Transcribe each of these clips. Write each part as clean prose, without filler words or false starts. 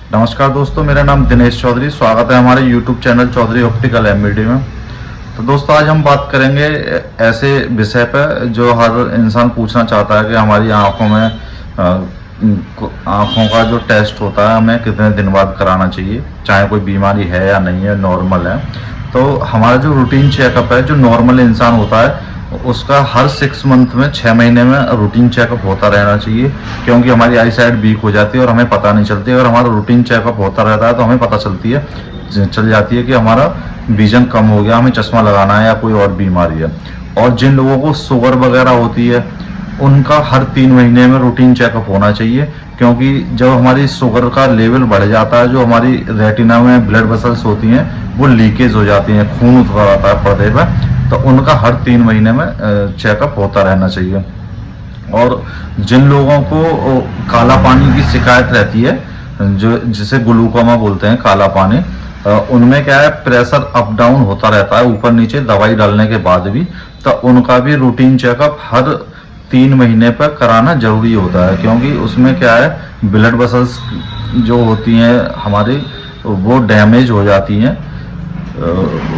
नमस्कार दोस्तों, मेरा नाम दिनेश चौधरी। स्वागत है हमारे YouTube channel Chaudhary optical MBD में। तो दोस्तों, आज हम बात करेंगे ऐसे विषय पर जो हर इंसान पूछना चाहता है कि हमारी आंखों में आंखों का जो टेस्ट होता है हमें कितने दिन बाद कराना चाहिए, चाहे कोई बीमारी है या नहीं है, नॉर्मल है। तो हमारा जो रूटीन चेकअप है, जो नॉर्मल इंसान होता है उसका हर 6 मंथ में 6 महीने में रूटीन चेकअप होता रहना चाहिए, क्योंकि हमारी आई साइड वीक हो जाती है और हमें पता नहीं चलती। अगर हमारा रूटीन चेकअप होता रहता है तो हमें पता चल जाती है कि हमारा विजन कम हो गया, हमें चश्मा लगाना है या कोई और बीमारी है। और जिन लोगों को शुगर वगैरह होती है उनका हर 3 महीने में रूटीन चेकअप होना चाहिए, क्योंकि जब हमारी शुगर का लेवल बढ़ जाता है, जो हमारी रेटिना में ब्लड वेसल्स होती हैं वो लीकेज हो जाती हैं, खून उतर आता है पर्दे पर, तो उनका हर 3 महीने में चेकअप होता रहना चाहिए। और जिन लोगों को काला पानी की शिकायत रहती है, जो जिसे ग्लूकोमा बोलते हैं, काला पानी, उनमें क्या है, प्रेशर अप डाउन होता रहता है ऊपर नीचे दवाई डालने के बाद भी, तो उनका भी रूटीन चेकअप हर 3 महीने पर कराना जरूरी होता है। क्योंकि उसमें क्या है, ब्लड वेसल्स जो होती हैं हमारी वो डैमेज हो जाती हैं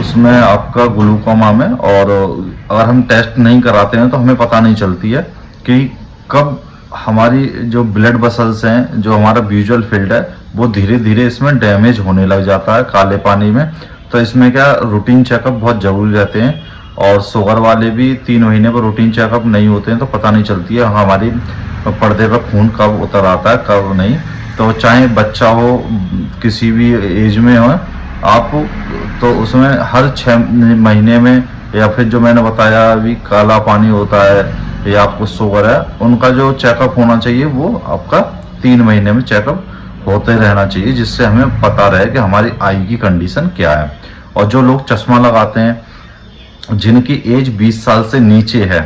उसमें, आपका ग्लूकोमा में। और अगर हम टेस्ट नहीं कराते हैं तो हमें पता नहीं चलती है कि कब हमारी जो ब्लड वेसल्स हैं, जो हमारा विजुअल फील्ड है, वो धीरे धीरे इसमें डैमेज होने लग जाता है काले पानी में। तो इसमें क्या, रूटीन चेकअप बहुत ज़रूरी रहते हैं। और शुगर वाले भी 3 महीने पर रूटीन चेकअप नहीं होते हैं तो पता नहीं चलती है हमारी पर्दे पर खून कब उतर आता है कब नहीं। तो चाहे बच्चा हो, किसी भी एज में हो आप, तो उसमें हर 6 महीने में, या फिर जो मैंने बताया अभी काला पानी होता है या आपको शुगर है, उनका जो चेकअप होना चाहिए वो आपका 3 महीने में चेकअप होते रहना चाहिए, जिससे हमें पता रहे कि हमारी आई की कंडीशन क्या है। और जो लोग चश्मा लगाते हैं जिनकी एज 20 साल से नीचे है,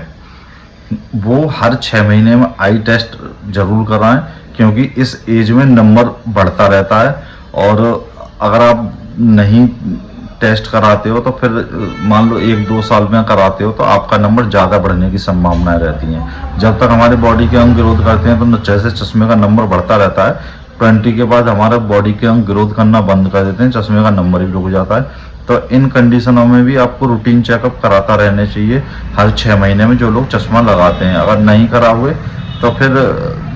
वो हर 6 महीने में आई टेस्ट जरूर कराएं, क्योंकि इस एज में नंबर बढ़ता रहता है। और अगर आप नहीं टेस्ट कराते हो तो फिर मान लो 1-2 साल में कराते हो तो आपका नंबर ज़्यादा बढ़ने की संभावनाएं रहती हैं। जब तक हमारे बॉडी के अंग ग्रोथ करते हैं तो जैसे चश्मे का नंबर बढ़ता रहता है, 20 के बाद हमारा बॉडी के अंग ग्रोथ करना बंद कर देते हैं, चश्मे का नंबर भी रुक जाता है। तो इन कंडीशनों में भी आपको रूटीन चेकअप कराता रहना चाहिए हर 6 महीने में, जो लोग चश्मा लगाते हैं। अगर नहीं करा हुए तो फिर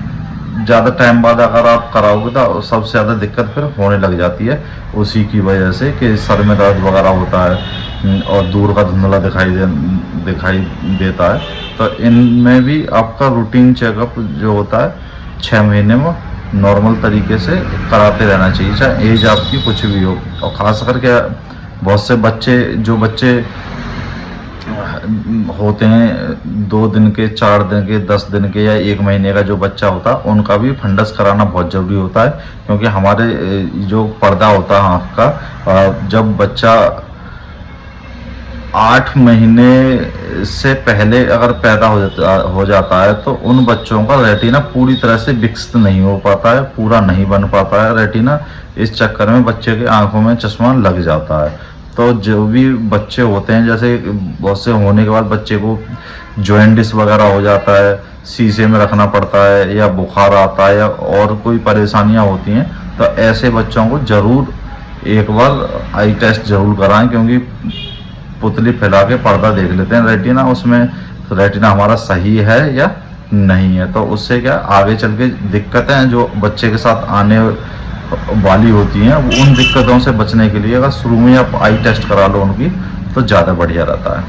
ज़्यादा टाइम बाद अगर आप कराओगे तो सबसे ज़्यादा दिक्कत फिर होने लग जाती है, उसी की वजह से कि सर में दर्द वगैरह होता है और दूर का धुंधला दिखाई देता है। तो इनमें भी आपका रूटीन चेकअप जो होता है 6 महीने में नॉर्मल तरीके से कराते रहना चाहिए, चाहे एज आपकी कुछ भी हो। और ख़ास करके बहुत से बच्चे होते हैं 2 दिन के, 4 दिन के, 10 दिन के या 1 महीने का जो बच्चा होता है, उनका भी फंडस कराना बहुत ज़रूरी होता है। क्योंकि हमारे जो पर्दा होता है आँख का, जब बच्चा 8 महीने से पहले अगर पैदा हो जाता है तो उन बच्चों का रेटिना पूरी तरह से विकसित नहीं हो पाता है, पूरा नहीं बन पाता है रेटिना। इस चक्कर में बच्चे के आंखों में चश्मा लग जाता है। तो जो भी बच्चे होते हैं, जैसे बहुत से होने के बाद बच्चे को जॉइंटिस वगैरह हो जाता है, शीशे में रखना पड़ता है, या बुखार आता है, या और कोई परेशानियां होती हैं, तो ऐसे बच्चों को ज़रूर एक बार आई टेस्ट ज़रूर कराएं। क्योंकि पुतली फैला के पर्दा देख लेते हैं रेटिना, उसमें रेटिना हमारा सही है या नहीं है। तो उससे क्या आगे चल के दिक्कतें जो बच्चे के साथ आने वाली होती हैं, उन दिक्कतों से बचने के लिए अगर शुरू में आप आई टेस्ट करा लो उनकी, तो ज़्यादा बढ़िया रहता है।